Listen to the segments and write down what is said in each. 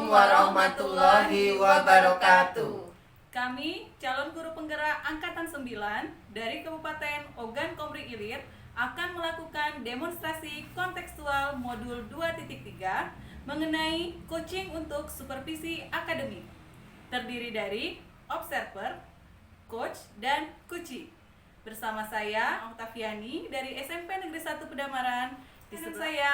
warahmatullahi wabarakatuh. Kami, calon guru penggerak Angkatan 9 dari Kabupaten Ogan Komering Ilir akan melakukan demonstrasi kontekstual modul 2.3 mengenai coaching untuk supervisi akademik. Terdiri dari observer, coach, dan coachee. Bersama saya, Octaviani dari SMP Negeri 1 Pedamaran. Di sebelah saya,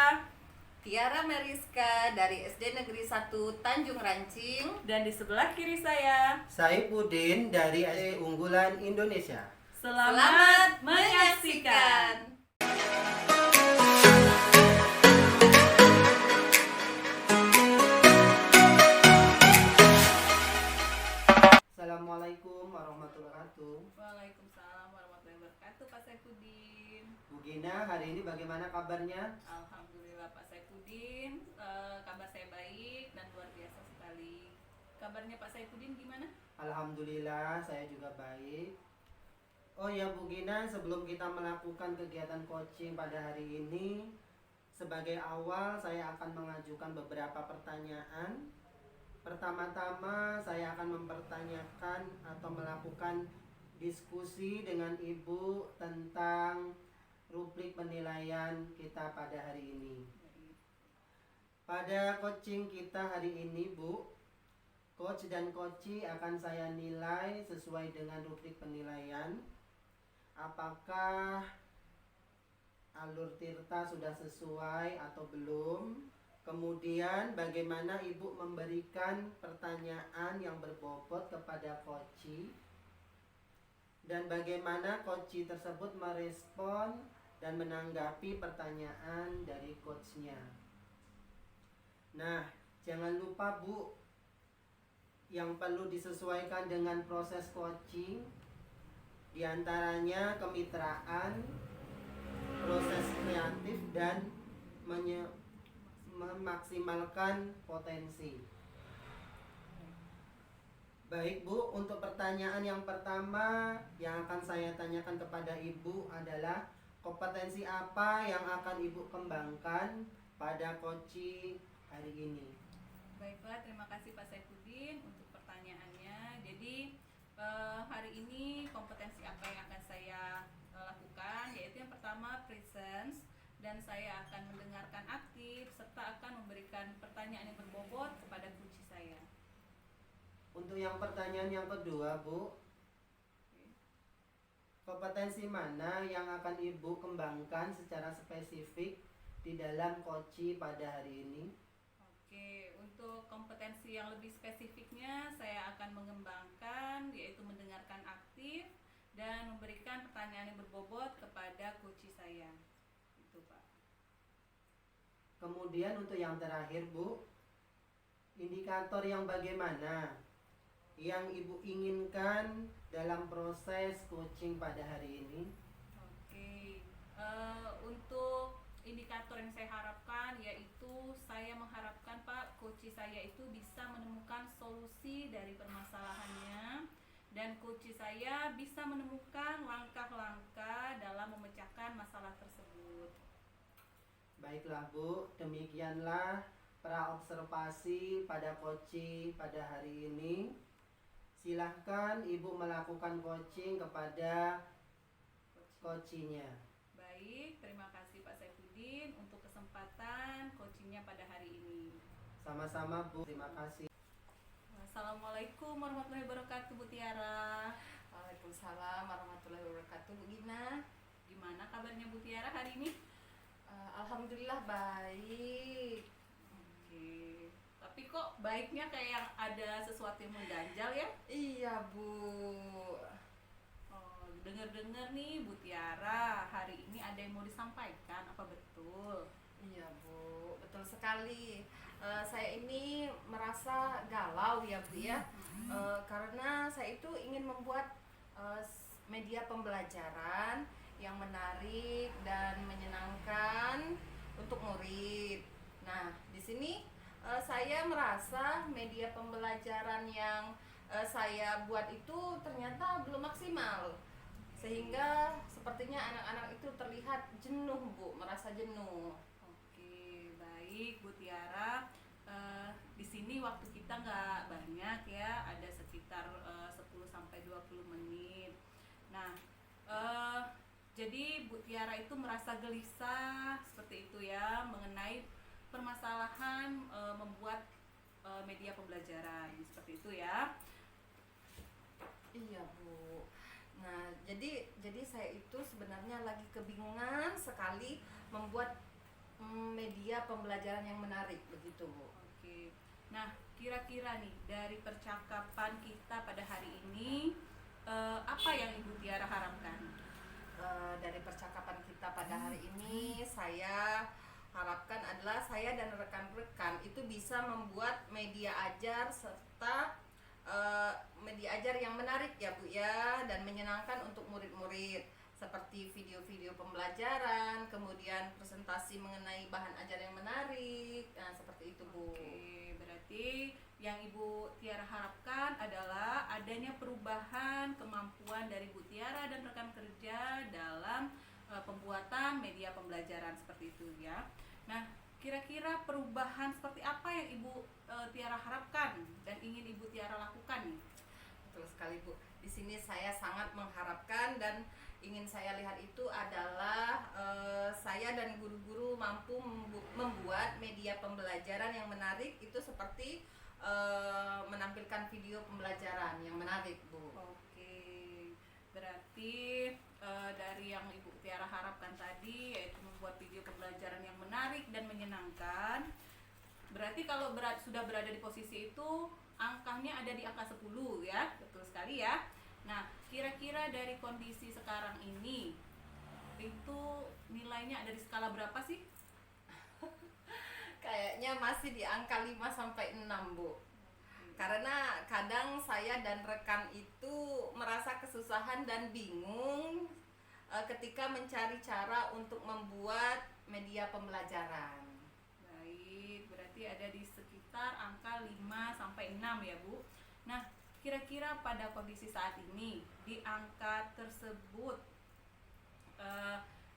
Tiara Meriska dari SD Negeri 1 Tanjung Rancing. dan di sebelah kiri saya, Saifuddin dari SD Unggulan Indonesia. Selamat menyaksikan. Assalamualaikum warahmatullahi wabarakatuh. Waalaikumsalam warahmatullahi wabarakatuh, Pak Saifuddin. Bu Gina, hari ini bagaimana kabarnya? Alhamdulillah Pak Saifuddin, kabar saya baik dan luar biasa sekali. Kabarnya Pak Saifuddin gimana? Alhamdulillah, saya juga baik. Oh ya Bu Gina, sebelum kita melakukan kegiatan coaching pada hari ini, sebagai awal saya akan mengajukan beberapa pertanyaan. Pertama-tama saya akan mempertanyakan atau melakukan diskusi dengan Ibu tentang rubrik penilaian kita pada hari ini. Pada coaching kita hari ini, Bu, coach dan coachee akan saya nilai sesuai dengan rubrik penilaian. Apakah alur tirta sudah sesuai atau belum? Kemudian bagaimana Ibu memberikan pertanyaan yang berbobot kepada coachee, dan bagaimana coachee tersebut merespon dan menanggapi pertanyaan dari coachnya. Nah, jangan lupa Bu, yang perlu disesuaikan dengan proses coaching diantaranya kemitraan, proses kreatif, dan memaksimalkan potensi. Baik Bu, untuk pertanyaan yang pertama yang akan saya tanyakan kepada Ibu adalah kompetensi apa yang akan Ibu kembangkan pada coaching hari ini? Baiklah, terima kasih Pak Saifuddin untuk pertanyaannya. Jadi hari ini kompetensi apa yang akan saya lakukan, yaitu yang pertama presence, dan saya akan mendengarkan aktif serta akan memberikan pertanyaan yang berbobot kepada coachee saya. Untuk yang pertanyaan yang kedua Bu, kompetensi mana yang akan Ibu kembangkan secara spesifik di dalam coaching pada hari ini? Oke, untuk kompetensi yang lebih spesifiknya saya akan mengembangkan yaitu mendengarkan aktif dan memberikan pertanyaan yang berbobot kepada coachee saya. Itu Pak. Kemudian untuk yang terakhir Bu, indikator yang bagaimana yang Ibu inginkan dalam proses coaching pada hari ini? Oke, untuk indikator yang saya harapkan yaitu saya mengharapkan Pak coachee saya itu bisa menemukan solusi dari permasalahannya, dan coachee saya bisa menemukan langkah-langkah dalam memecahkan masalah tersebut. Baiklah Bu, demikianlah praobservasi pada coaching pada hari ini. Silahkan Ibu melakukan coaching kepada coachingnya. Baik, terima kasih Pak Saifuddin untuk kesempatan coachingnya pada hari ini. Sama-sama Bu, terima kasih. Assalamualaikum warahmatullahi wabarakatuh, Bu Tiara. Waalaikumsalam warahmatullahi wabarakatuh, Bu Gina. Gimana kabarnya Bu Tiara hari ini? Alhamdulillah baik. Oke, tapi kok baiknya kayak ada sesuatu yang mengganjal ya? Iya Bu. Oh, dengar-dengar nih Bu Tiara hari ini ada yang mau disampaikan, apa betul? Iya Bu, betul sekali. Saya ini merasa galau ya Bu ya, karena saya itu ingin membuat media pembelajaran yang menarik dan menyenangkan untuk murid. Nah, di sini saya merasa media pembelajaran yang saya buat itu ternyata belum maksimal, sehingga sepertinya anak-anak itu terlihat jenuh Bu, merasa jenuh. Oke, baik Bu Tiara. di sini waktu kita nggak banyak ya, ada sekitar 10-20 menit. Nah, jadi Bu Tiara itu merasa gelisah seperti itu ya mengenai permasalahan membuat media pembelajaran seperti itu ya. Iya Bu. Nah, jadi saya itu sebenarnya lagi kebingungan sekali membuat media pembelajaran yang menarik begitu Bu. Oke. Nah, kira-kira nih dari percakapan kita pada hari ini apa yang Ibu Tiara harapkan? Dari percakapan kita pada hari ini, saya harapkan adalah saya dan rekan-rekan itu bisa membuat media ajar serta media ajar yang menarik ya Bu ya, dan menyenangkan untuk murid-murid, seperti video-video pembelajaran, kemudian presentasi mengenai bahan ajar yang menarik. Nah, seperti itu Bu. Oke, berarti yang Ibu Tiara harapkan adalah adanya perubahan kemampuan dari Bu Tiara dan rekan kerja dalam pembuatan media pembelajaran seperti itu ya. Nah, kira-kira perubahan seperti apa yang Ibu Tiara harapkan dan ingin Ibu Tiara lakukan nih? Betul sekali Bu. Di sini saya sangat mengharapkan dan ingin saya lihat itu adalah saya dan guru-guru mampu membuat media pembelajaran yang menarik, itu seperti menampilkan video pembelajaran yang menarik Bu. Oke, berarti dari yang Ibu Tiara harapkan tadi yaitu membuat video pembelajaran yang menarik dan menyenangkan. Berarti kalau sudah berada di posisi itu, angkanya ada di angka 10 ya, betul sekali ya. Nah, kira-kira dari kondisi sekarang ini, itu nilainya ada di skala berapa sih? Kayaknya masih di angka 5-6 Bu. Karena kadang saya dan rekan itu merasa kesusahan dan bingung ketika mencari cara untuk membuat media pembelajaran. Baik, berarti ada di sekitar angka 5-6 ya Bu. Nah, kira-kira pada kondisi saat ini di angka tersebut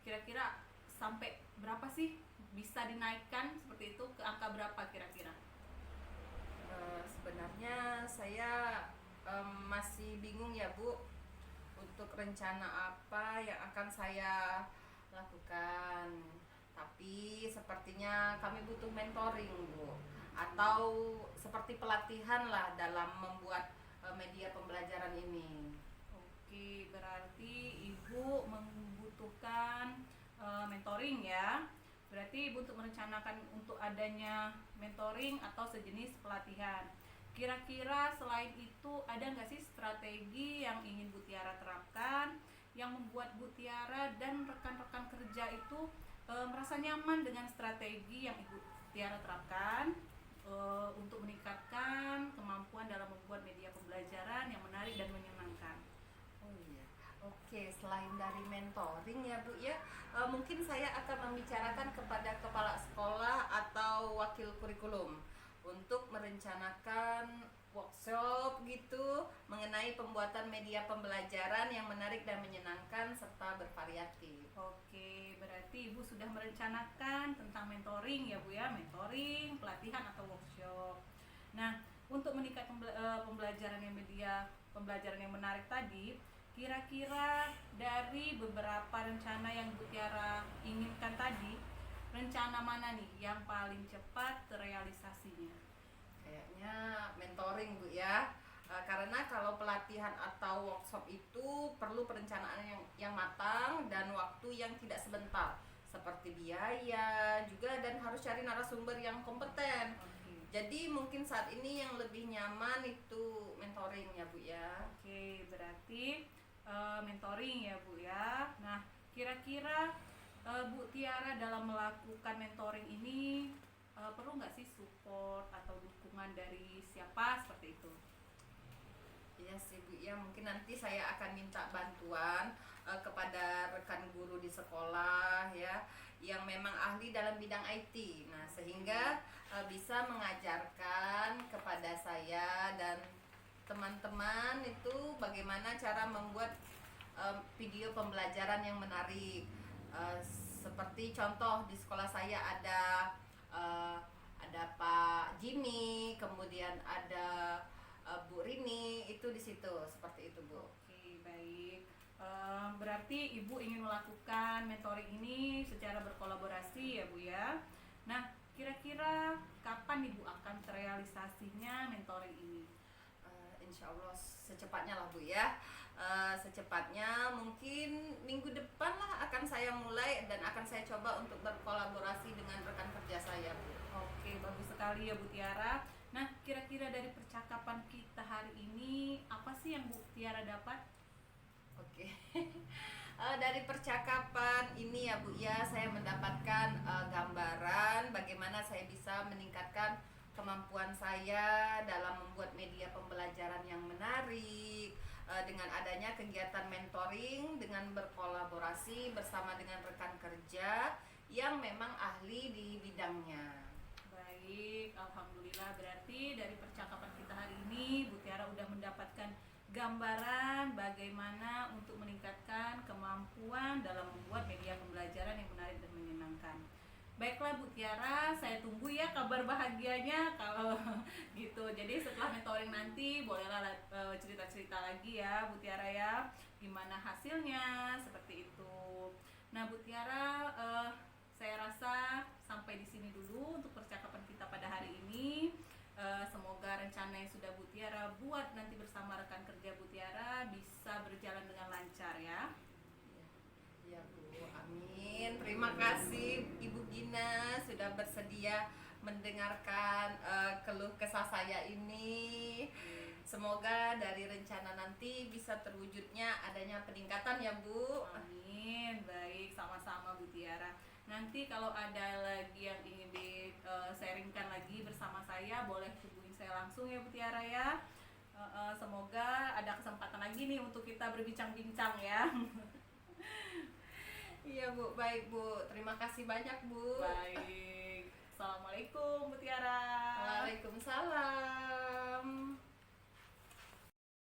kira-kira sampai berapa sih bisa dinaikkan seperti itu, ke angka berapa kira-kira? Sebenarnya saya masih bingung ya Bu untuk rencana apa yang akan saya lakukan. Tapi sepertinya kami butuh mentoring Bu, atau seperti pelatihan lah dalam membuat media pembelajaran ini. Oke, berarti Ibu membutuhkan mentoring ya. Berarti Ibu untuk merencanakan untuk adanya mentoring atau sejenis pelatihan. Kira-kira selain itu ada nggak sih strategi yang ingin Bu Tiara terapkan yang membuat Bu Tiara dan rekan-rekan kerja itu merasa nyaman dengan strategi yang Ibu Tiara terapkan untuk meningkatkan kemampuan dalam membuat media pembelajaran yang menarik dan menyenangkan? Oh iya, oke. Selain dari mentoring ya Bu ya, mungkin saya akan membicarakan kepada kepala sekolah atau wakil kurikulum untuk merencanakan workshop gitu mengenai pembuatan media pembelajaran yang menarik dan menyenangkan serta bervariatif. Oke, berarti Ibu sudah merencanakan tentang mentoring ya Bu ya, mentoring, pelatihan atau workshop. Nah, untuk meningkatkan pembelajaran yang media pembelajaran yang menarik tadi, kira-kira dari beberapa rencana yang Bu Tiara inginkan tadi, rencana mana nih yang paling cepat terrealisasinya? Kayaknya mentoring Bu ya. Karena kalau pelatihan atau workshop itu perlu perencanaan yang matang dan waktu yang tidak sebentar, seperti biaya juga, dan harus cari narasumber yang kompeten. Oke. Jadi mungkin saat ini yang lebih nyaman itu mentoring ya Bu ya. Oke, berarti mentoring ya Bu ya. Nah, kira-kira Bu Tiara dalam melakukan mentoring ini perlu nggak sih support atau dukungan dari siapa seperti itu? Iya sih Bu ya, mungkin nanti saya akan minta bantuan kepada rekan guru di sekolah ya, yang memang ahli dalam bidang IT. Nah, sehingga bisa mengajarkan kepada saya dan teman-teman itu bagaimana cara membuat video pembelajaran yang menarik. Seperti contoh di sekolah saya ada ada Pak Jimmy, kemudian ada Bu Rini, itu di situ seperti itu Bu. Oke, baik. Berarti Ibu ingin melakukan mentoring ini secara berkolaborasi ya Bu ya. Nah, kira-kira kapan Ibu akan terrealisasinya mentoring ini? Insya Allah secepatnya lah Bu ya. Secepatnya mungkin minggu depan lah akan saya mulai dan akan saya coba untuk berkolaborasi dengan rekan kerja saya Bu. Oke, bagus sekali ya Bu Tiara. Nah, kira-kira dari percakapan kita hari ini apa sih yang Bu Tiara dapat? Oke. Dari percakapan ini ya Bu ya, saya mendapatkan gambaran bagaimana saya bisa meningkatkan kemampuan saya dalam membuat media pembelajaran yang menarik, dengan adanya kegiatan mentoring dengan berkolaborasi bersama dengan rekan kerja yang memang ahli di bidangnya. Baik, alhamdulillah, berarti dari percakapan kita hari ini Bu Tiara udah mendapatkan gambaran bagaimana untuk meningkatkan kemampuan dalam membuat media pembelajaran yang menarik dan menyenangkan. Baiklah Bu Tiara, saya tunggu ya kabar bahagianya kalau gitu. Jadi setelah mentoring nanti bolehlah cerita-cerita lagi ya Bu Tiara ya, gimana hasilnya seperti itu. Nah Bu Tiara, saya rasa sampai di sini dulu untuk percakapan kita pada hari ini. Semoga rencana yang sudah Bu Tiara buat nanti bersama rekan kerja Bu Tiara bisa berjalan dengan lancar ya. Ya Bu, amin. Terima kasih Ibu Gina sudah bersedia mendengarkan keluh kesah saya ini. Semoga dari rencana nanti bisa terwujudnya adanya peningkatan ya Bu. Amin. Baik, sama-sama Bu Tiara. Nanti kalau ada lagi yang ingin di-sharingkan lagi bersama saya, boleh hubungin saya langsung ya Bu Tiara ya. Semoga ada kesempatan lagi nih untuk kita berbincang-bincang ya. Iya Bu, baik Bu. Terima kasih banyak Bu. Baik. Assalamualaikum Bu Tiara. Waalaikumsalam.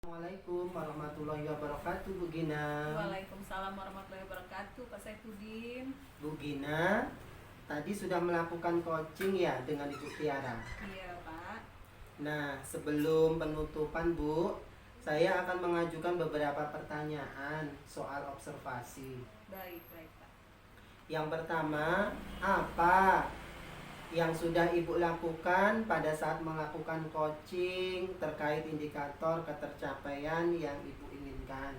Assalamualaikum warahmatullahi wabarakatuh Bu Gina. Waalaikumsalam warahmatullahi wabarakatuh Pak Saifuddin. Bu Gina, tadi sudah melakukan coaching ya dengan Ibu Tiara. Iya Pak. Nah, sebelum penutupan Bu, saya akan mengajukan beberapa pertanyaan soal observasi. Baik Pak. Yang pertama, apa yang sudah Ibu lakukan pada saat melakukan coaching terkait indikator ketercapaian yang Ibu inginkan?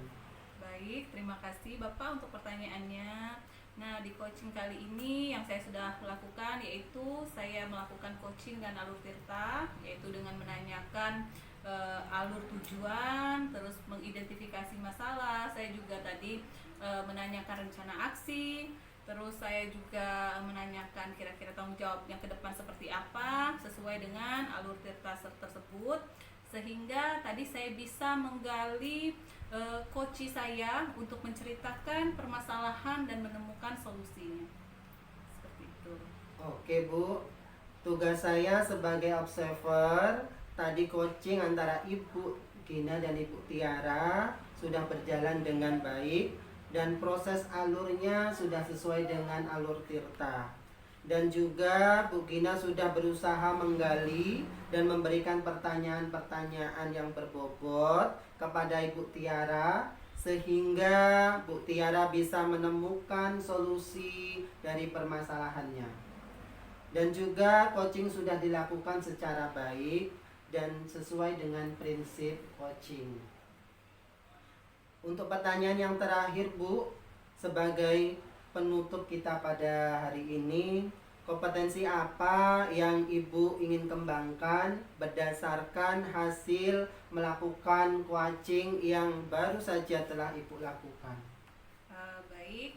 Baik, terima kasih Bapak untuk pertanyaannya. Nah, di coaching kali ini yang saya sudah lakukan yaitu saya melakukan coaching dengan alur Tirta, yaitu dengan menanyakan alur tujuan, terus mengidentifikasi masalah. Saya juga tadi menanyakan rencana aksi, terus saya juga menanyakan kira-kira tanggung jawab yang ke depan seperti apa sesuai dengan alur Tirta tersebut, sehingga tadi saya bisa menggali coach saya untuk menceritakan permasalahan dan menemukan solusinya. Seperti itu. Oke Bu, tugas saya sebagai observer, tadi coaching antara Ibu Gina dan Ibu Tiara sudah berjalan dengan baik dan proses alurnya sudah sesuai dengan alur Tirta. Dan juga Bu Gina sudah berusaha menggali dan memberikan pertanyaan-pertanyaan yang berbobot kepada Ibu Tiara, sehingga Bu Tiara bisa menemukan solusi dari permasalahannya. Dan juga coaching sudah dilakukan secara baik dan sesuai dengan prinsip coaching. Untuk pertanyaan yang terakhir Bu, sebagai penutup kita pada hari ini, kompetensi apa yang Ibu ingin kembangkan berdasarkan hasil melakukan coaching yang baru saja telah Ibu lakukan? Baik,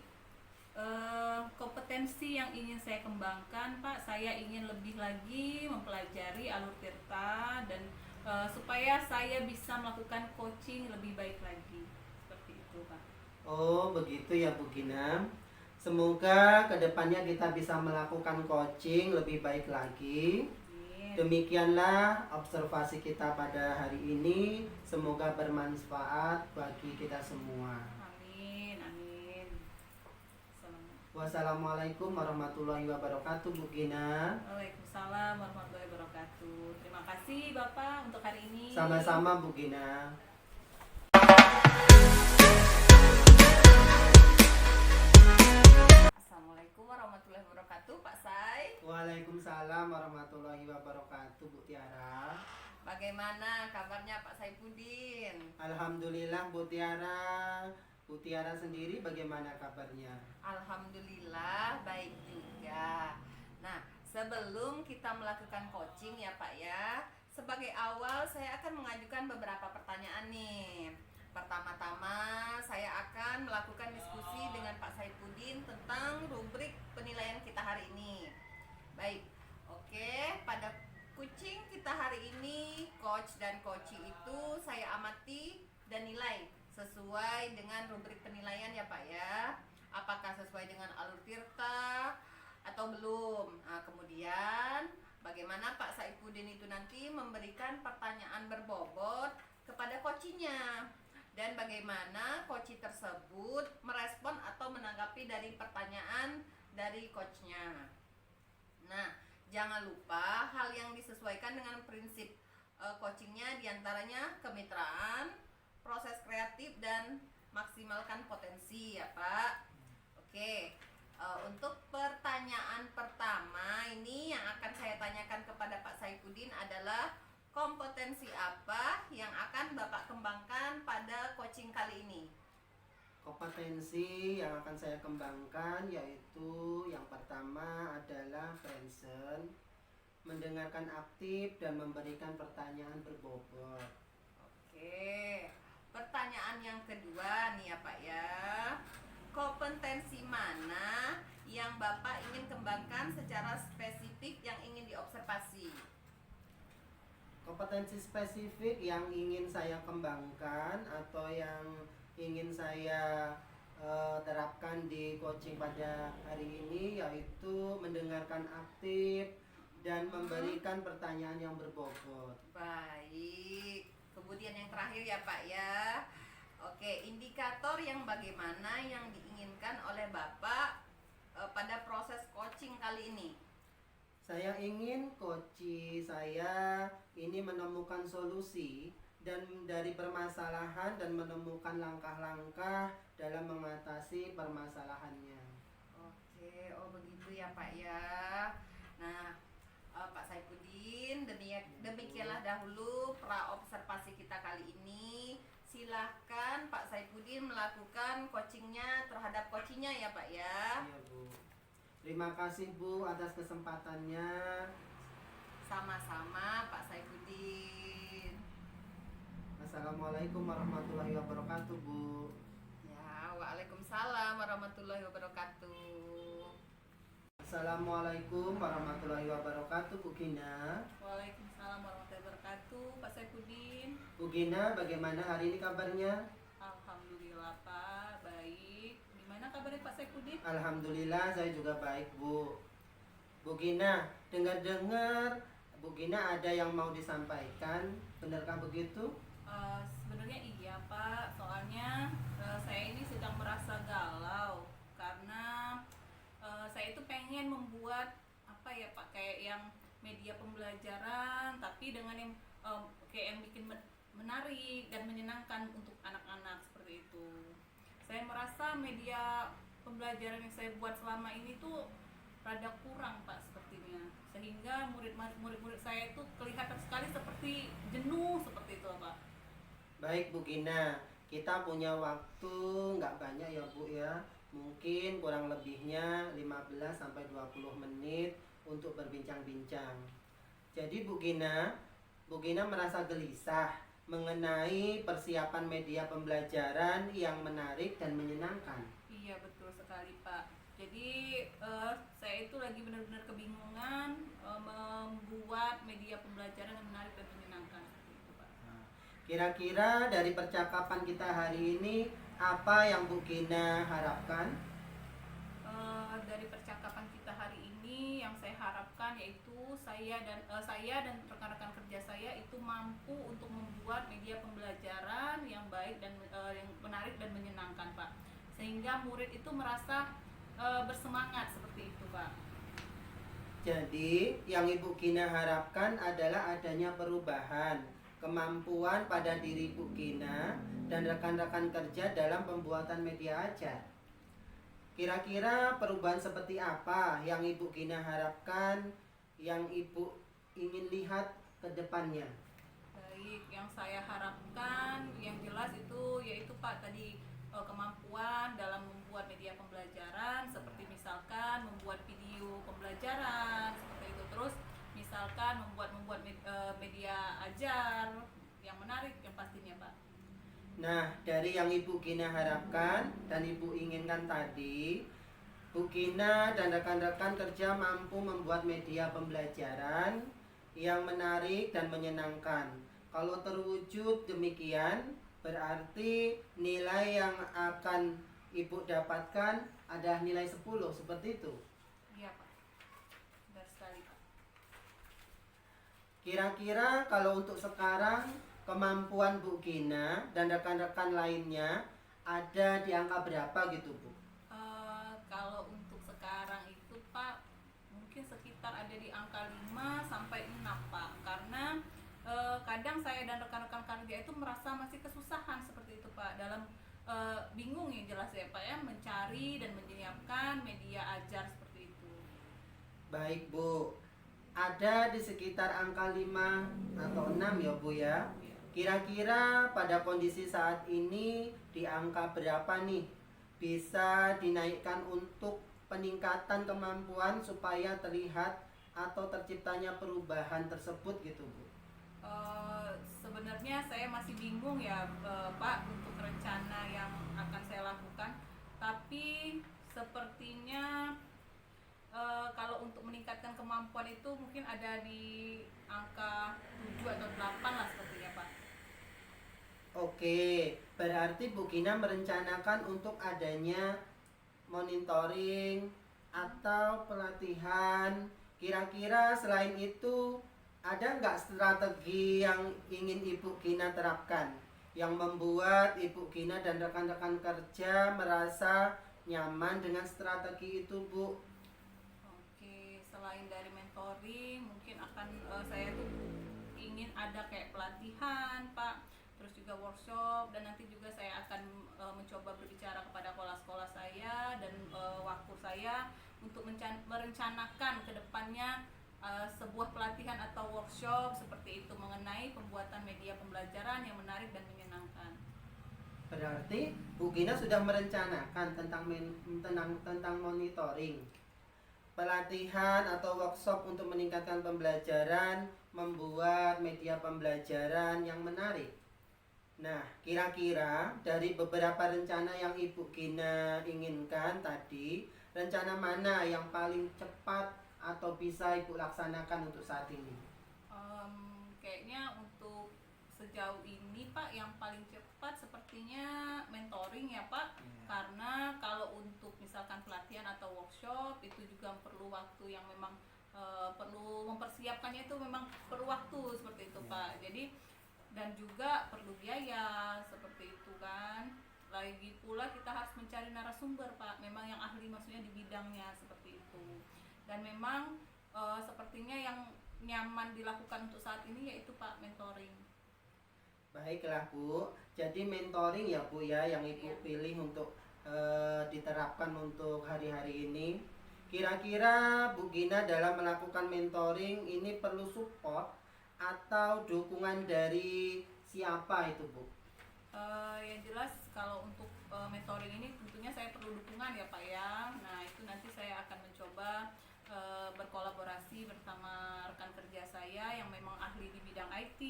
kompetensi yang ingin saya kembangkan Pak, saya ingin lebih lagi mempelajari alur Tirta dan supaya saya bisa melakukan coaching lebih baik lagi. Seperti itu Pak. Oh begitu ya Bu Gina. Semoga kedepannya kita bisa melakukan coaching lebih baik lagi. Amin. Demikianlah observasi kita pada hari ini. Semoga bermanfaat bagi kita semua. Amin. Amin. Assalamualaikum. Wassalamualaikum warahmatullahi wabarakatuh, Bu Gina. Waalaikumsalam warahmatullahi wabarakatuh. Terima kasih Bapak untuk hari ini. Sama-sama, Bu Gina. Assalamualaikum warahmatullahi wabarakatuh, Pak Sai. Waalaikumsalam warahmatullahi wabarakatuh, Bu Tiara. Bagaimana kabarnya Pak Saipudin? Alhamdulillah, Bu Tiara. Bu Tiara sendiri bagaimana kabarnya? Alhamdulillah baik juga. Nah, sebelum kita melakukan coaching ya Pak ya, sebagai awal saya akan mengajukan beberapa pertanyaan nih. Pertama-tama saya akan melakukan diskusi dengan Pak Saipudin tentang rubrik penilaian kita hari ini. Baik, oke, pada coaching kita hari ini, coach dan coachee itu saya amati dan nilai sesuai dengan rubrik penilaian ya Pak ya. Apakah sesuai dengan alur tirta atau belum. Nah, kemudian bagaimana Pak Saipudin itu nanti memberikan pertanyaan berbobot kepada coachingnya, dan bagaimana coachee tersebut merespon atau menanggapi dari pertanyaan dari coachnya. Nah, jangan lupa hal yang disesuaikan dengan prinsip coachingnya diantaranya kemitraan, proses kreatif, dan maksimalkan potensi ya Pak. Oke, untuk pertanyaan pertama ini yang akan saya tanyakan kepada Pak Saipudin adalah kompetensi apa yang akan Bapak kembangkan pada coaching kali ini? Kompetensi yang akan saya kembangkan yaitu yang pertama adalah present, mendengarkan aktif dan memberikan pertanyaan berbobot. Oke, pertanyaan yang kedua nih ya Pak ya. Kompetensi mana yang Bapak ingin kembangkan secara spesifik yang ingin diobservasi? Kompetensi spesifik yang ingin saya kembangkan atau yang ingin saya terapkan di coaching pada hari ini yaitu mendengarkan aktif dan memberikan pertanyaan yang berbobot. Baik. Kemudian yang terakhir ya Pak ya. Oke, indikator yang bagaimana yang diinginkan oleh Bapak pada proses coaching kali ini? Saya ingin coaching saya ini menemukan solusi dan dari permasalahan dan menemukan langkah-langkah dalam mengatasi permasalahannya. Oke, oh begitu ya Pak ya. Nah, Pak Saipudin, demikianlah dahulu pra-observasi kita kali ini. Silahkan Pak Saipudin melakukan coachingnya terhadap coachingnya ya Pak ya. Iya Bu. Terima kasih Bu atas kesempatannya. Sama-sama Pak Saipudin. Assalamualaikum warahmatullahi wabarakatuh Bu. Ya, waalaikumsalam warahmatullahi wabarakatuh. Assalamualaikum warahmatullahi wabarakatuh Bu Gina. Waalaikumsalam warahmatullahi wabarakatuh. Pak Saipudin. Bu Gina, bagaimana hari ini kabarnya? Alhamdulillah Pak, baik. Gimana kabarnya Pak Saipudin? Alhamdulillah saya juga baik Bu. Bu Gina, dengar-dengar Bu Gina ada yang mau disampaikan, benarkah begitu? Sebenarnya iya Pak, soalnya saya ini sedang merasa galau karena saya itu pengen membuat apa ya Pak, kayak yang media pembelajaran tapi dengan yang kayak yang bikin menarik dan menyenangkan untuk anak-anak seperti itu. Saya merasa media pembelajaran yang saya buat selama ini tuh rada kurang Pak sepertinya, sehingga murid-murid saya itu kelihatan sekali seperti jenuh seperti itu Pak. Baik Bu Gina, kita punya waktu nggak banyak ya Bu ya. Mungkin kurang lebihnya 15-20 menit untuk berbincang-bincang. Jadi Bu Gina merasa gelisah mengenai persiapan media pembelajaran yang menarik dan menyenangkan. Iya betul sekali Pak. Jadi saya itu lagi benar-benar kebingungan membuat media pembelajaran yang menarik dan menyenangkan seperti itu Pak. Kira-kira dari percakapan kita hari ini apa yang Bu Gina harapkan? Dari percakapan kita hari ini yang saya harapkan yaitu saya dan rekan-rekan kerja saya itu mampu untuk membuat media pembelajaran yang baik dan yang menarik dan menyenangkan Pak, sehingga murid itu merasa bersemangat seperti itu, Pak. Jadi, yang Ibu Gina harapkan adalah adanya perubahan kemampuan pada diri Ibu Gina dan rekan-rekan kerja dalam pembuatan media ajar. Kira-kira perubahan seperti apa yang Ibu Gina harapkan, yang Ibu ingin lihat ke depannya? Baik, yang saya harapkan yang jelas itu yaitu Pak tadi kemampuan dalam membuat media pembelajaran seperti misalkan membuat video pembelajaran seperti itu, terus misalkan membuat media ajar yang menarik yang pastinya, Pak. Nah, dari yang Ibu Gina harapkan dan Ibu inginkan tadi, Bu Gina dan rekan-rekan kerja mampu membuat media pembelajaran yang menarik dan menyenangkan. Kalau terwujud demikian, berarti nilai yang akan Ibu dapatkan adalah nilai 10, seperti itu. Iya, Pak. Benar sekali, Pak. Kira-kira kalau untuk sekarang, kemampuan Bu Gina dan rekan-rekan lainnya ada di angka berapa gitu, Bu? Kalau untuk sekarang itu, Pak, mungkin sekitar ada di angka 5 sampai 6, Pak. Karena kadang saya dan rekan-rekan kerja itu merasa masih kesusahan seperti itu, Pak, dalam bingung ya jelas ya, Pak ya, mencari dan menyiapkan media ajar seperti itu. Baik, Bu. Ada di sekitar angka 5 atau 6 ya, Bu ya. Kira-kira pada kondisi saat ini di angka berapa nih bisa dinaikkan untuk peningkatan kemampuan supaya terlihat atau terciptanya perubahan tersebut gitu, Bu? Sebenarnya saya masih bingung ya, Pak, untuk rencana yang akan saya lakukan. Tapi sepertinya kalau untuk meningkatkan kemampuan itu mungkin ada di angka 7 atau 8 lah sepertinya, Pak. Oke, berarti Bu Gina merencanakan untuk adanya monitoring atau pelatihan. Kira-kira selain itu ada nggak strategi yang ingin Ibu Gina terapkan yang membuat Ibu Gina dan rekan-rekan kerja merasa nyaman dengan strategi itu, Bu? Oke, selain dari mentoring, mungkin akan saya tuh ingin ada kayak pelatihan, Pak, terus juga workshop, dan nanti juga saya akan mencoba berbicara kepada sekolah-sekolah saya dan waktu saya untuk merencanakan ke depannya sebuah pelatihan atau workshop seperti itu mengenai pembuatan media pembelajaran yang menarik dan menyenangkan. Berarti Bu Gina sudah merencanakan tentang monitoring, pelatihan atau workshop untuk meningkatkan pembelajaran, membuat media pembelajaran yang menarik. Nah, kira-kira dari beberapa rencana yang Ibu Gina inginkan tadi, rencana mana yang paling cepat atau bisa Ibu laksanakan untuk saat ini? Kayaknya untuk sejauh ini, Pak, yang paling cepat sepertinya mentoring ya, Pak. Karena kalau untuk misalkan pelatihan atau workshop itu juga perlu waktu yang memang perlu mempersiapkannya, itu memang perlu waktu seperti itu, Pak. Jadi dan juga perlu biaya seperti itu kan. Lagi pula kita harus mencari narasumber, Pak, memang yang ahli maksudnya di bidangnya seperti itu. Dan memang sepertinya yang nyaman dilakukan untuk saat ini yaitu Pak mentoring. Baiklah, Bu. Jadi mentoring ya, Bu ya, yang Ibu pilih untuk diterapkan untuk hari-hari ini. Kira-kira Bu Gina dalam melakukan mentoring ini perlu support atau dukungan dari siapa itu, Bu? Yang jelas kalau untuk mentoring ini tentunya saya perlu dukungan ya, Pak ya. Nah, itu nanti saya akan mencoba berkolaborasi bersama rekan kerja saya yang memang ahli di bidang IT,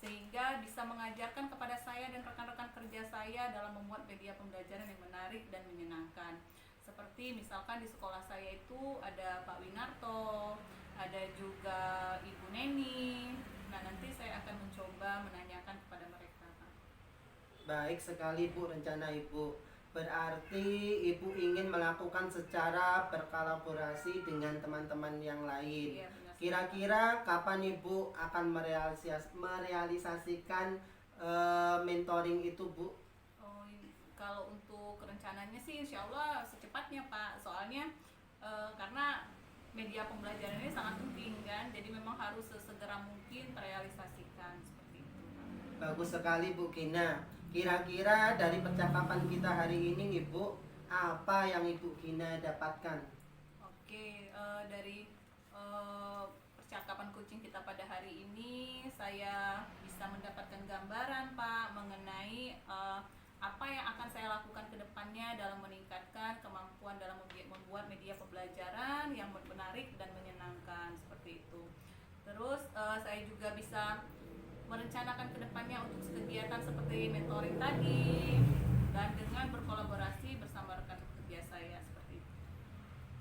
sehingga bisa mengajarkan kepada saya dan rekan-rekan kerja saya dalam membuat media pembelajaran yang menarik dan menyenangkan. Seperti misalkan di sekolah saya itu ada Pak Winarto, ada juga Ibu Neni. Nah, nanti saya akan mencoba menanyakan kepada mereka, Pak. Baik sekali, Bu, rencana Ibu. Berarti Ibu ingin melakukan secara berkolaborasi dengan teman-teman yang lain. Iya, benar. Kira-kira kapan Ibu akan merealisasikan mentoring itu, Bu? Kalau untuk rencananya sih insya Allah secepatnya Pak, soalnya karena media pembelajaran ini sangat penting kan, jadi memang harus sesegera mungkin terrealisasikan seperti itu. Bagus sekali Bu Gina. Kira-kira dari percakapan kita hari ini nih Bu, apa yang Ibu Gina dapatkan? Oke, dari percakapan coaching kita pada hari ini saya bisa mendapatkan gambaran Pak mengenai apa yang akan saya lakukan ke depannya dalam meningkatkan kemampuan dalam membuat media pembelajaran yang menarik dan menyenangkan seperti itu. Terus saya juga bisa merencanakan ke depannya untuk kegiatan seperti mentoring tadi dan dengan berkolaborasi bersama rekan kerja saya seperti itu.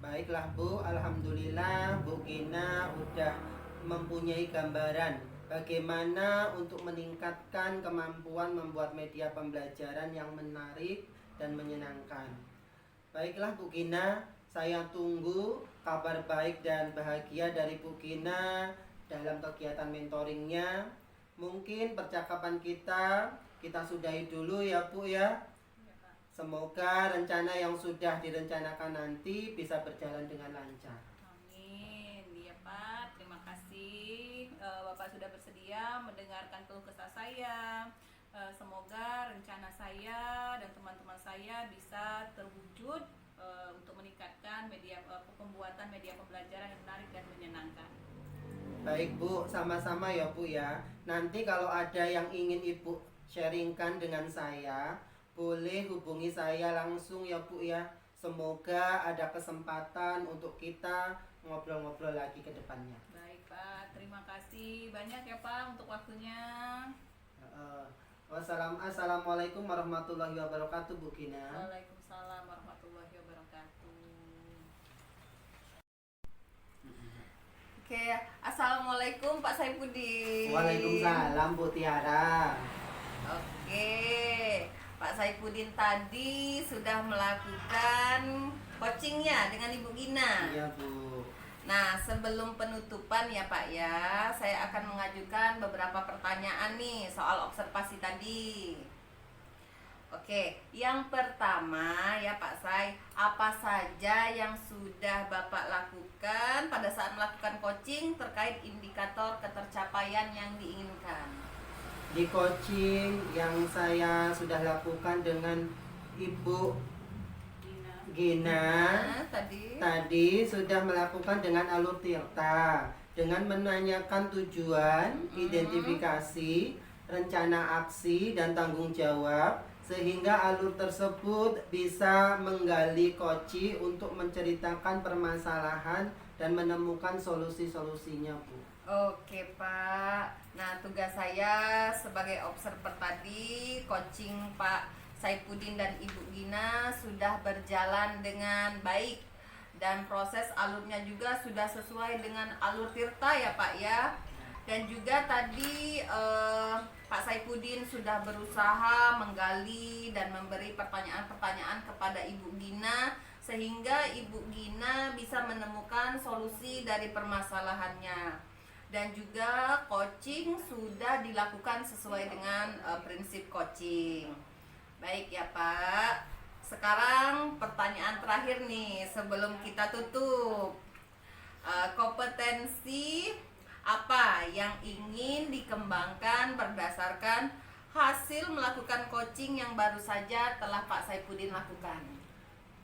Baiklah Bu, alhamdulillah Bu Gina udah mempunyai gambaran bagaimana untuk meningkatkan kemampuan membuat media pembelajaran yang menarik dan menyenangkan. Baiklah Bu Gina, saya tunggu kabar baik dan bahagia dari Bu Gina dalam kegiatan mentoringnya. Mungkin percakapan kita sudahi dulu ya Bu ya. Semoga rencana yang sudah direncanakan nanti bisa berjalan dengan lancar. Amin. Iya Pak, terima kasih Bapak sudah bersedia mendengarkan keluh kesah saya. Semoga rencana saya dan teman-teman saya bisa terwujud untuk meningkatkan pembuatan media pembelajaran yang menarik dan menyenangkan. Baik Bu, sama-sama ya Bu ya. Nanti kalau ada yang ingin Ibu sharingkan dengan saya, boleh hubungi saya langsung ya Bu ya. Semoga ada kesempatan untuk kita ngobrol-ngobrol lagi ke depannya. Baik Pak, terima kasih banyak ya Pak untuk waktunya. Assalamualaikum warahmatullahi wabarakatuh Bu Gina. Waalaikumsalam warahmatullahi wabarakatuh. Oke, assalamualaikum Pak Saifuddin. Waalaikumsalam Bu Tiara. Oke, Pak Saifuddin tadi sudah melakukan coachingnya dengan Ibu Gina. Iya Bu. Nah, sebelum penutupan ya Pak ya, saya akan mengajukan beberapa pertanyaan nih soal observasi tadi. Oke, yang pertama ya Pak Sai, apa saja yang sudah Bapak lakukan pada saat melakukan coaching terkait indikator ketercapaian yang diinginkan? Di coaching yang saya sudah lakukan dengan Ibu Gina tadi sudah melakukan dengan alur Tirta dengan menanyakan tujuan, identifikasi, rencana aksi dan tanggung jawab sehingga alur tersebut bisa menggali koci untuk menceritakan permasalahan dan menemukan solusi-solusinya Bu. Oke Pak, nah tugas saya sebagai observer tadi coaching Pak Saifuddin dan Ibu Gina sudah berjalan dengan baik dan proses alurnya juga sudah sesuai dengan alur Tirta ya Pak ya. Dan juga tadi Pak Saifuddin sudah berusaha menggali dan memberi pertanyaan-pertanyaan kepada Ibu Gina sehingga Ibu Gina bisa menemukan solusi dari permasalahannya. Dan juga coaching sudah dilakukan sesuai dengan prinsip coaching. Baik ya Pak. Sekarang pertanyaan terakhir nih sebelum kita tutup. Kompetensi apa yang ingin dikembangkan berdasarkan hasil melakukan coaching yang baru saja telah Pak Saifuddin lakukan?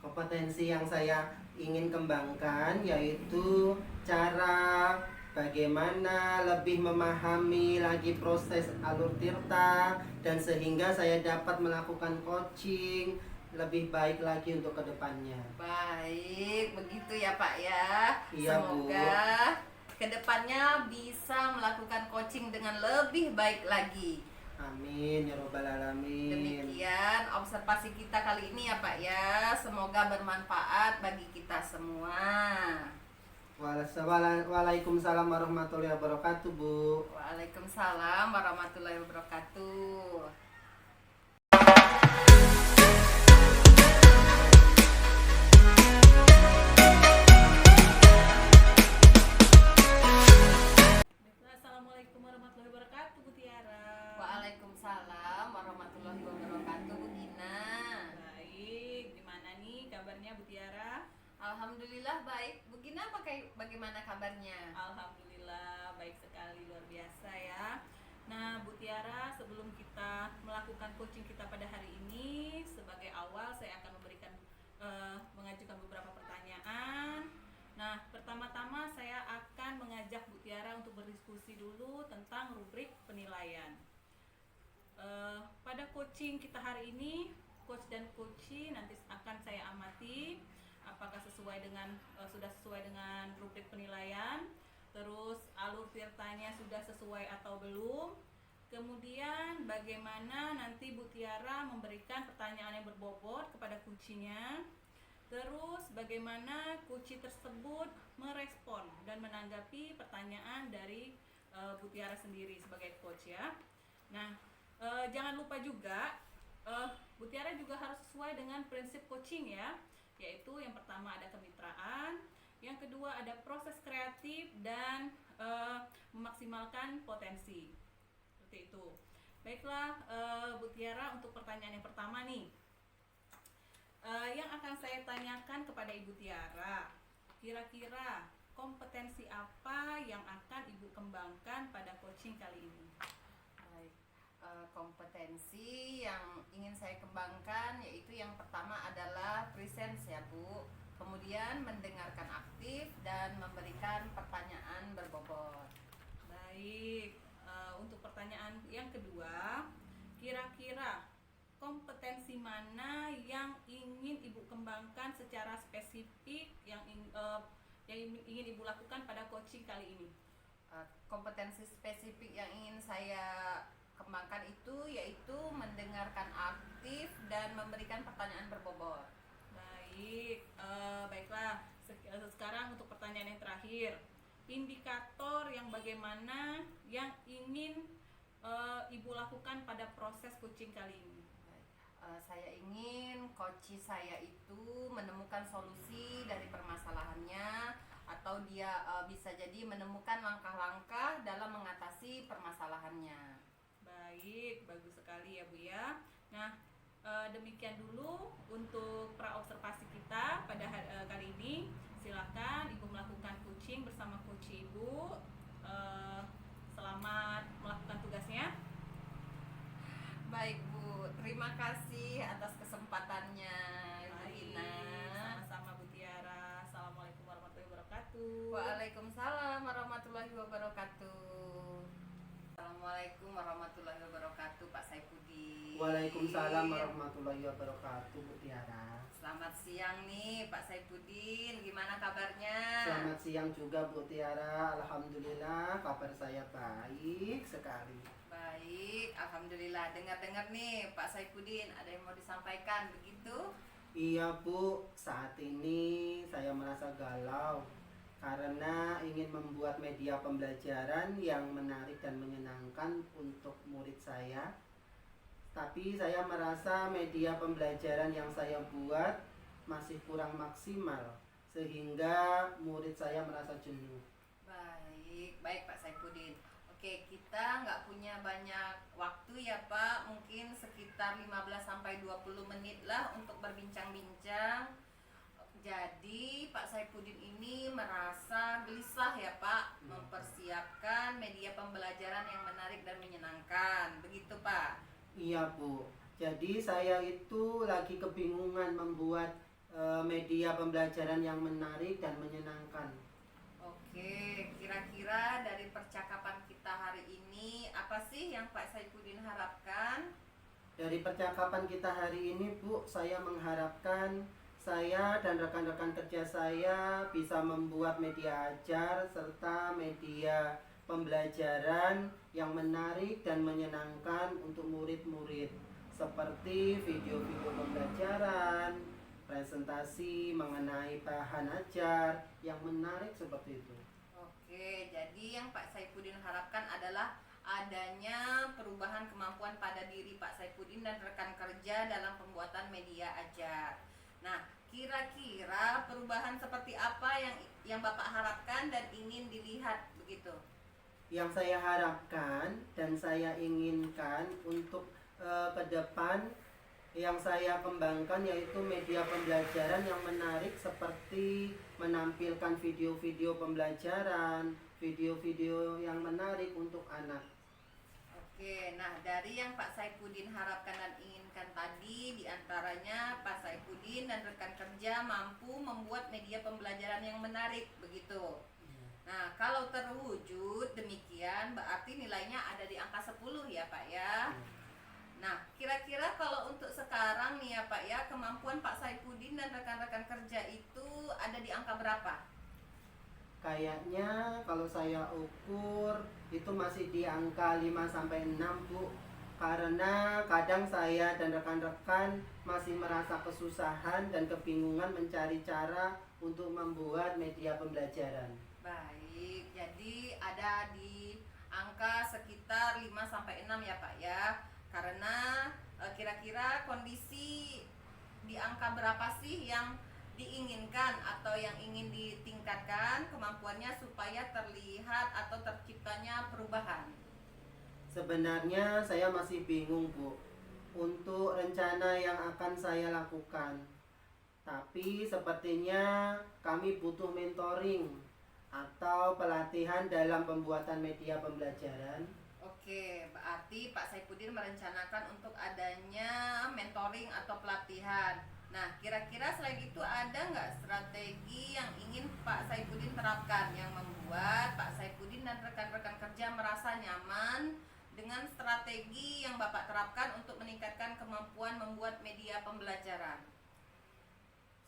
Kompetensi yang saya ingin kembangkan yaitu cara bagaimana lebih memahami lagi proses alur Tirta dan sehingga saya dapat melakukan coaching lebih baik lagi untuk kedepannya. Baik, begitu ya Pak ya. Iya, Semoga kedepannya bisa melakukan coaching dengan lebih baik lagi. Amin ya robbal alamin. Demikian observasi kita kali ini ya Pak ya. Semoga bermanfaat bagi kita semua. Waalaikumsalam warahmatullahi wabarakatuh Bu. Waalaikumsalam warahmatullahi wabarakatuh. Assalamualaikum warahmatullahi wabarakatuh Bu Tiara. Waalaikumsalam warahmatullahi wabarakatuh Bu Gina. bagaimana kabarnya? Alhamdulillah baik sekali, luar biasa ya. Nah, Bu Tiara, sebelum kita melakukan coaching kita pada hari ini, sebagai awal saya akan mengajukan beberapa pertanyaan. Nah, pertama-tama saya akan mengajak Bu Tiara untuk berdiskusi dulu tentang rubrik penilaian. Pada coaching kita hari ini, coach dan coachee nanti akan saya amati apakah sudah sesuai dengan rubrik penilaian, terus alur tirtanya sudah sesuai atau belum. Kemudian bagaimana nanti Bu Tiara memberikan pertanyaan yang berbobot kepada coachee-nya. Terus bagaimana coachee tersebut merespon dan menanggapi pertanyaan dari Bu Tiara sendiri sebagai coach ya. Nah, jangan lupa juga Bu Tiara juga harus sesuai dengan prinsip coaching ya, yaitu yang pertama ada kemitraan, yang kedua ada proses kreatif dan memaksimalkan potensi. Seperti itu. Baiklah Bu Tiara, untuk pertanyaan yang pertama nih, yang akan saya tanyakan kepada Ibu Tiara, kira-kira kompetensi apa yang akan Ibu kembangkan pada coaching kali ini? Baik, kompetensi yang ingin saya kembangkan yaitu yang pertama adalah presence ya Bu, kemudian mendengarkan aktif dan memberikan pertanyaan berbobot. Baik, untuk pertanyaan yang kedua, kira-kira kompetensi mana yang ingin Ibu kembangkan secara spesifik yang ingin Ibu lakukan pada coaching kali ini? Kompetensi spesifik yang ingin saya kembangkan itu yaitu mendengarkan aktif dan memberikan pertanyaan berbobot. Baik, baiklah. Sekarang untuk pertanyaan yang terakhir, indikator yang bagaimana yang ingin Ibu lakukan pada proses coaching kali ini? Saya ingin coachee saya itu menemukan solusi dari permasalahannya, atau dia bisa jadi menemukan langkah-langkah dalam mengatasi permasalahannya. Baik, bagus sekali ya Bu ya. Nah, demikian dulu untuk praobservasi kita pada kali ini. Silakan Ibu melakukan coaching bersama coach Ibu. Selamat melakukan tugasnya. Baik Bu, terima kasih atas kesempatannya Ibu Baik, Ina. sama-sama Bu Tiara. Assalamualaikum warahmatullahi wabarakatuh. Waalaikumsalam warahmatullahi wabarakatuh. Assalamualaikum warahmatullahi wabarakatuh Pak Saifuddin. Waalaikumsalam warahmatullahi wabarakatuh, Bu Tiara. Selamat siang nih Pak Saifuddin, gimana kabarnya? Selamat siang juga Bu Tiara. Alhamdulillah kabar saya baik sekali. Baik, alhamdulillah. Dengar-dengar nih Pak Saifuddin ada yang mau disampaikan begitu? Iya Bu, saat ini saya merasa galau karena ingin membuat media pembelajaran yang menarik dan menyenangkan untuk murid saya. Tapi saya merasa media pembelajaran yang saya buat masih kurang maksimal, sehingga murid saya merasa jenuh. Baik, baik Pak Saifuddin. Oke, kita nggak punya banyak waktu ya Pak, mungkin sekitar 15-20 menit lah untuk berbincang-bincang. Jadi Pak Saifuddin ini merasa gelisah ya Pak, mempersiapkan media pembelajaran yang menarik dan menyenangkan, begitu Pak? Iya Bu, jadi saya itu lagi kebingungan membuat media pembelajaran yang menarik dan menyenangkan. Oke, kira-kira dari percakapan kita hari ini apa sih yang Pak Saifuddin harapkan? Dari percakapan kita hari ini Bu, saya mengharapkan saya dan rekan-rekan kerja saya bisa membuat media ajar serta media pembelajaran yang menarik dan menyenangkan untuk murid-murid, seperti video-video pembelajaran, presentasi mengenai bahan ajar yang menarik seperti itu. Oke, jadi yang Pak Saifuddin harapkan adalah adanya perubahan kemampuan pada diri Pak Saifuddin dan rekan kerja dalam pembuatan media ajar. Nah, kira-kira perubahan seperti apa yang Bapak harapkan dan ingin dilihat begitu? Yang saya harapkan dan saya inginkan untuk ke depan Yang saya kembangkan yaitu media pembelajaran yang menarik seperti menampilkan video-video pembelajaran, video-video yang menarik untuk anak. Oke, nah dari yang Pak Saipudin harapkan dan inginkan tadi, diantaranya Pak Saipudin dan rekan kerja mampu membuat media pembelajaran yang menarik, begitu. Nah, kalau terwujud demikian, berarti nilainya ada di angka 10 ya Pak ya. Nah, kira-kira kalau untuk sekarang nih ya Pak ya, kemampuan Pak Saipudin dan rekan-rekan kerja itu ada di angka berapa? Kayaknya kalau saya ukur itu masih di angka 5 sampai 6 Bu. Karena kadang saya dan rekan-rekan masih merasa kesusahan dan kebingungan mencari cara untuk membuat media pembelajaran. Baik, jadi ada di angka sekitar 5 sampai 6 ya Pak ya. Karena kira-kira kondisi di angka berapa sih yang diinginkan atau yang ingin ditingkatkan kemampuannya supaya terlihat atau terciptanya perubahan? Sebenarnya saya masih bingung Bu untuk rencana yang akan saya lakukan. Tapi sepertinya kami butuh mentoring atau pelatihan dalam pembuatan media pembelajaran. Oke, berarti Pak Saipudin merencanakan untuk adanya mentoring atau pelatihan. Nah, kira-kira selain itu ada nggak strategi yang ingin Pak Saipudin terapkan yang membuat Pak Saipudin dan rekan-rekan kerja merasa nyaman dengan strategi yang Bapak terapkan untuk meningkatkan kemampuan membuat media pembelajaran?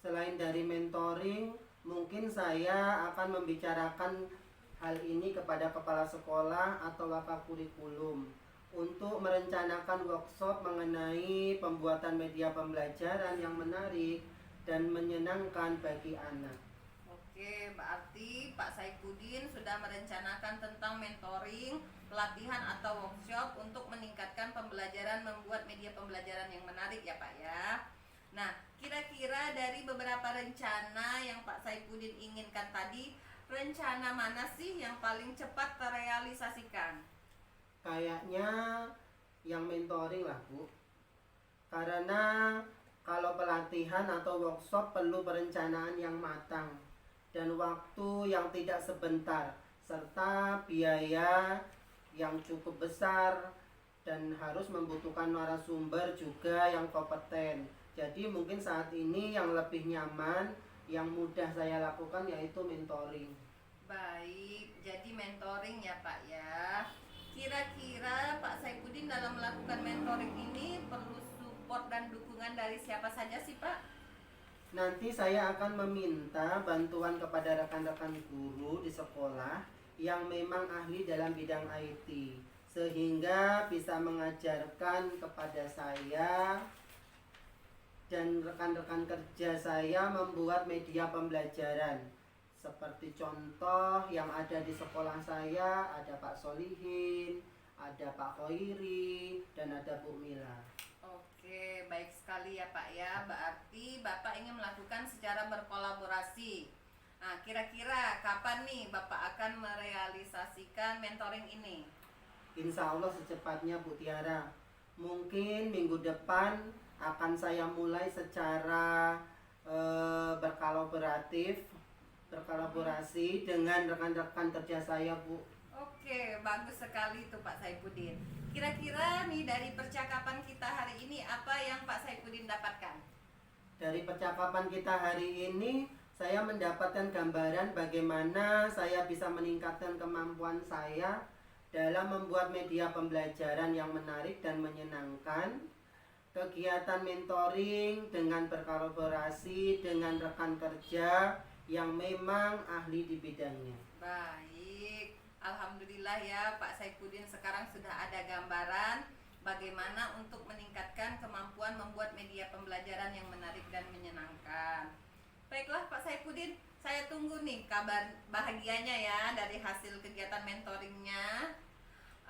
Selain dari mentoring, mungkin saya akan membicarakan hal ini kepada kepala sekolah atau wakakurikulum untuk merencanakan workshop mengenai pembuatan media pembelajaran yang menarik dan menyenangkan bagi anak. Oke, berarti Pak Saipudin sudah merencanakan tentang mentoring, pelatihan atau workshop untuk meningkatkan pembelajaran membuat media pembelajaran yang menarik ya Pak ya. Nah, kira-kira dari beberapa rencana yang Pak Saipudin inginkan tadi, rencana mana sih yang paling cepat terrealisasikan? Kayaknya yang mentoring lah Bu. Karena kalau pelatihan atau workshop perlu perencanaan yang matang dan waktu yang tidak sebentar serta biaya yang cukup besar dan harus membutuhkan narasumber juga yang kompeten. Jadi mungkin saat ini yang lebih nyaman, yang mudah saya lakukan yaitu mentoring. Baik, jadi mentoring ya Pak ya. Kira-kira Pak Saipudin dalam melakukan mentoring ini perlu support dan dukungan dari siapa saja sih Pak? Nanti saya akan meminta bantuan kepada rekan-rekan guru di sekolah yang memang ahli dalam bidang IT sehingga bisa mengajarkan kepada saya dan rekan-rekan kerja saya membuat media pembelajaran. Seperti contoh yang ada di sekolah saya, ada Pak Solihin, ada Pak Khoiri, dan ada Bu Mila. Oke, baik sekali ya Pak ya. Berarti Bapak ingin melakukan secara berkolaborasi. Nah, kira-kira kapan nih Bapak akan merealisasikan mentoring ini? Insya Allah secepatnya Bu Tiara. Mungkin minggu depan akan saya mulai secara berkolaborasi dengan rekan-rekan kerja saya Bu. Oke, bagus sekali itu Pak Saipudin. Kira-kira nih dari percakapan kita hari ini apa yang Pak Saipudin dapatkan? Dari percakapan kita hari ini saya mendapatkan gambaran bagaimana saya bisa meningkatkan kemampuan saya dalam membuat media pembelajaran yang menarik dan menyenangkan, kegiatan mentoring dengan berkolaborasi dengan rekan kerja yang memang ahli di bidangnya. Baik, alhamdulillah ya Pak Saipudin sekarang sudah ada gambaran bagaimana untuk meningkatkan kemampuan membuat media pembelajaran yang menarik dan menyenangkan. Baiklah Pak Saipudin, saya tunggu nih kabar bahagianya ya dari hasil kegiatan mentoringnya.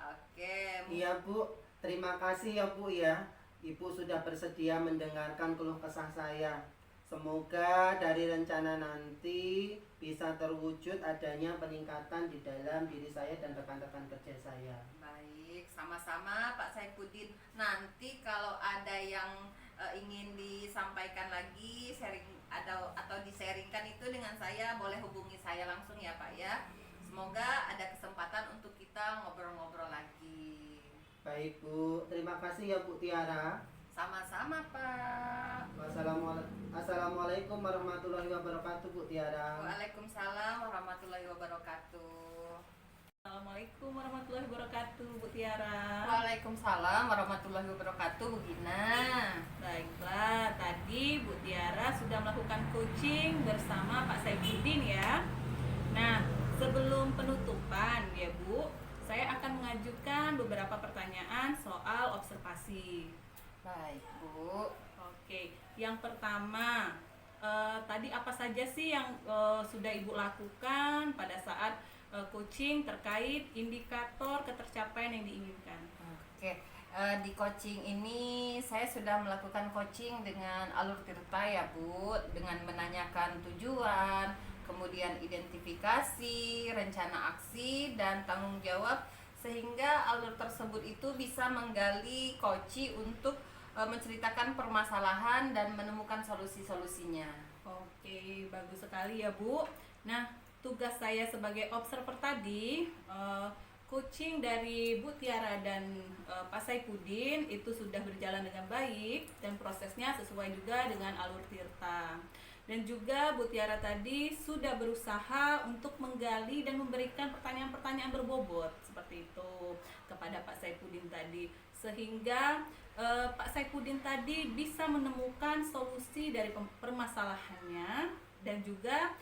Oke. Iya Bu, terima kasih ya Bu ya. Ibu sudah bersedia mendengarkan keluh kesah saya. Semoga dari rencana nanti bisa terwujud adanya peningkatan di dalam diri saya dan rekan-rekan kerja saya. Baik, sama-sama Pak Saifuddin. Nanti kalau ada yang ingin disampaikan lagi, sharing atau di-sharingkan itu dengan saya, boleh hubungi saya langsung ya Pak ya. Semoga ada kesempatan untuk kita ngobrol-ngobrol lagi. Baik Bu, terima kasih ya Bu Tiara. Sama-sama Pak. Assalamualaikum warahmatullahi wabarakatuh Bu Tiara. Waalaikumsalam warahmatullahi wabarakatuh. Assalamualaikum warahmatullahi wabarakatuh, Bu Tiara. Waalaikumsalam warahmatullahi wabarakatuh, Bu Gina. Baiklah, tadi Bu Tiara sudah melakukan coaching bersama Pak Saifuddin ya. Nah, sebelum penutupan ya Bu, saya akan mengajukan beberapa pertanyaan soal observasi. Baik Bu. Oke, yang pertama, tadi apa saja sih yang sudah Ibu lakukan pada saat coaching terkait indikator ketercapaian yang diinginkan? Oke, di coaching ini saya sudah melakukan coaching dengan alur tirta ya Bu, dengan menanyakan tujuan, kemudian identifikasi, rencana aksi, dan tanggung jawab, sehingga alur tersebut itu bisa menggali coaching untuk menceritakan permasalahan dan menemukan solusi-solusinya. Oke, bagus sekali ya Bu. Nah, tugas saya sebagai observer tadi, coaching dari Bu Tiara dan Pak Saifuddin itu sudah berjalan dengan baik dan prosesnya sesuai juga dengan alur tirta. Dan juga Bu Tiara tadi sudah berusaha untuk menggali dan memberikan pertanyaan-pertanyaan berbobot seperti itu kepada Pak Saifuddin tadi, sehingga Pak Saifuddin tadi bisa menemukan solusi dari permasalahannya. Dan juga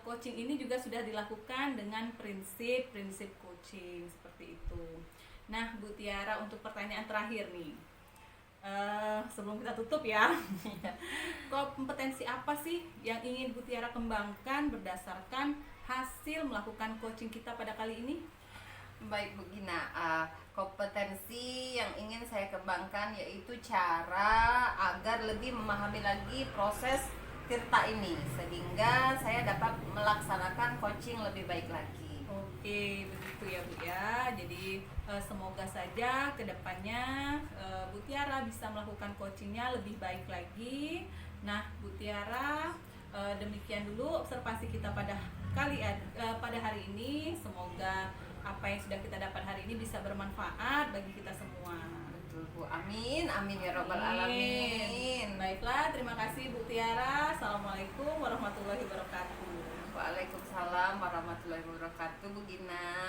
coaching ini juga sudah dilakukan dengan prinsip-prinsip coaching seperti itu. Nah, Bu Tiara, untuk pertanyaan terakhir nih, sebelum kita tutup ya, kompetensi apa sih yang ingin Bu Tiara kembangkan berdasarkan hasil melakukan coaching kita pada kali ini? Baik Bu Gina, kompetensi yang ingin saya kembangkan yaitu cara agar lebih memahami lagi proses tirta ini, sehingga saya dapat melaksanakan coaching lebih baik lagi. Oke, begitu ya Bu ya. Jadi semoga saja kedepannya Bu Tiara bisa melakukan coachingnya lebih baik lagi. Nah, Bu Tiara, demikian dulu observasi kita pada hari ini. Semoga apa yang sudah kita dapat hari ini bisa bermanfaat bagi kita semua. Betul Bu, amin, amin ya robbal alamin. Baiklah, terima kasih Bu Tiara. Assalamualaikum warahmatullahi wabarakatuh. Waalaikumsalam warahmatullahi wabarakatuh Bu Gina.